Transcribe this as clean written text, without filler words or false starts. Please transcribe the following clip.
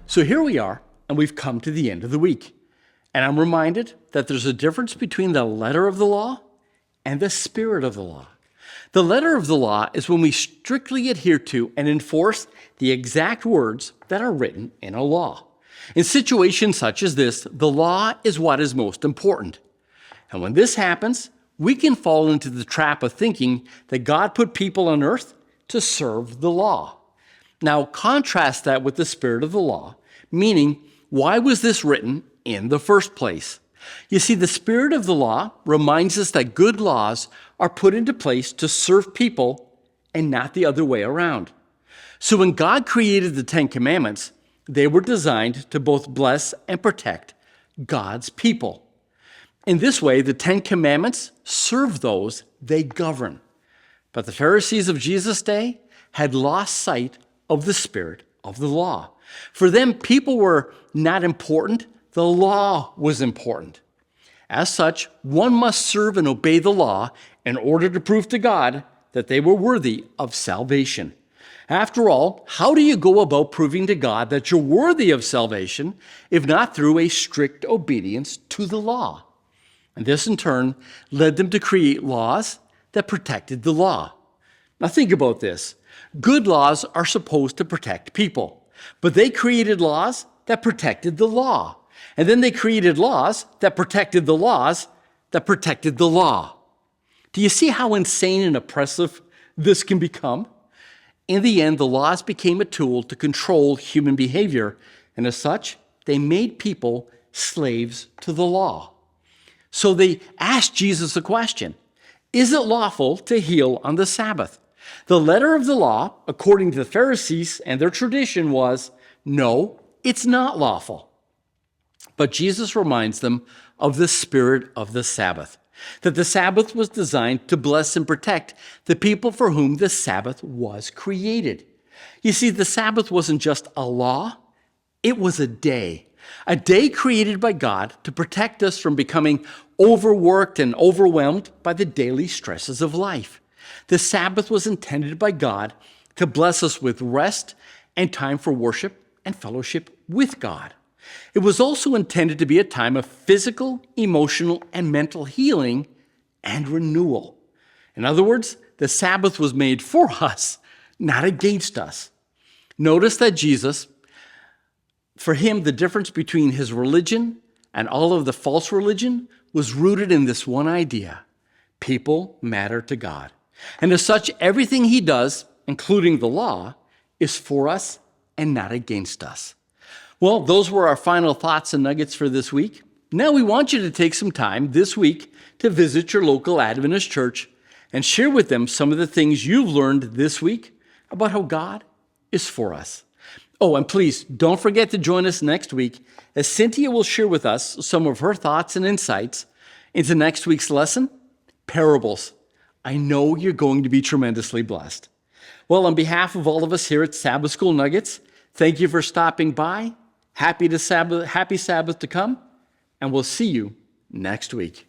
So here we are, and we've come to the end of the week. And I'm reminded that there's a difference between the letter of the law and the spirit of the law. The letter of the law is when we strictly adhere to and enforce the exact words that are written in a law. In situations such as this, the law is what is most important. And when this happens, we can fall into the trap of thinking that God put people on earth to serve the law. Now, contrast that with the spirit of the law, meaning, why was this written in the first place? You see, the spirit of the law reminds us that good laws are put into place to serve people and not the other way around. So when God created the Ten Commandments, they were designed to both bless and protect God's people. In this way, the Ten Commandments serve those they govern. But the Pharisees of Jesus' day had lost sight of the spirit of the law. For them, people were not important. The law was important. As such, one must serve and obey the law in order to prove to God that they were worthy of salvation. After all, how do you go about proving to God that you're worthy of salvation if not through a strict obedience to the law? And this, in turn, led them to create laws that protected the law. Now think about this. Good laws are supposed to protect people, but they created laws that protected the law. And then they created laws that protected the laws that protected the law. Do you see how insane and oppressive this can become? In the end, the laws became a tool to control human behavior, and as such, they made people slaves to the law. So they asked Jesus a question: is it lawful to heal on the Sabbath? The letter of the law, according to the Pharisees and their tradition, was, no, it's not lawful. But Jesus reminds them of the spirit of the Sabbath, that the Sabbath was designed to bless and protect the people for whom the Sabbath was created. You see, the Sabbath wasn't just a law, it was a day created by God to protect us from becoming overworked and overwhelmed by the daily stresses of life. The Sabbath was intended by God to bless us with rest and time for worship and fellowship with God. It was also intended to be a time of physical, emotional, and mental healing and renewal. In other words, the Sabbath was made for us, not against us. Notice that Jesus, for him, the difference between his religion and all of the false religion was rooted in this one idea: people matter to God. And as such, everything he does, including the law, is for us and not against us. Well, those were our final thoughts and nuggets for this week. Now we want you to take some time this week to visit your local Adventist church and share with them some of the things you've learned this week about how God is for us. Oh, and please don't forget to join us next week as Cynthia will share with us some of her thoughts and insights into next week's lesson, Parables. I know you're going to be tremendously blessed. Well, on behalf of all of us here at Sabbath School Nuggets, thank you for stopping by. Happy Sabbath to come, and we'll see you next week.